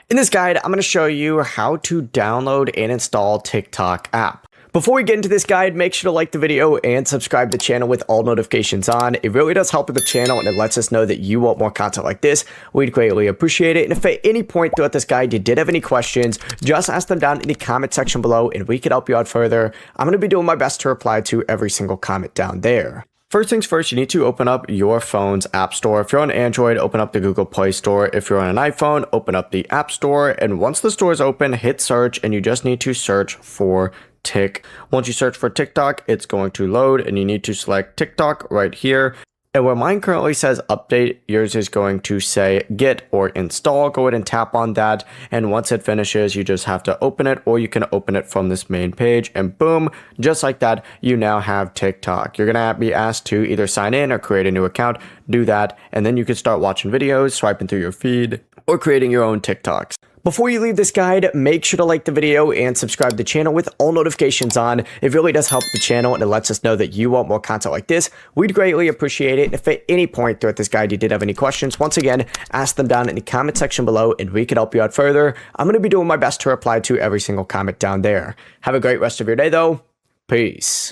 In this guide, I'm going to show you how to download and install TikTok app. Before we get into this guide, make sure to like the video and subscribe to the channel with all notifications on. It really does help with the channel and it lets us know that you want more content like this. We'd greatly appreciate it. And if at any point throughout this guide you did have any questions, just ask them down in the comment section below and we could help you out further. I'm going to be doing my best to reply to every single comment down there. First things first, you need to open up your phone's app store. If you're on Android, open up the Google Play Store. If you're on an iPhone, open up the App Store. And once the store is open, hit search and you just need to search for Tik. Once you search for TikTok, it's going to load and you need to select TikTok right here. And where mine currently says update, yours is going to say get or install. Go ahead and tap on that. And once it finishes, you just have to open it, or you can open it from this main page and boom, just like that, you now have TikTok. You're going to be asked to either sign in or create a new account. Do that. And then you can start watching videos, swiping through your feed, or creating your own TikToks. Before you leave this guide, make sure to like the video and subscribe to the channel with all notifications on. It really does help the channel and it lets us know that you want more content like this. We'd greatly appreciate it. And if at any point throughout this guide you did have any questions, once again, ask them down in the comment section below and we can help you out further. I'm going to be doing my best to reply to every single comment down there. Have a great rest of your day though. Peace.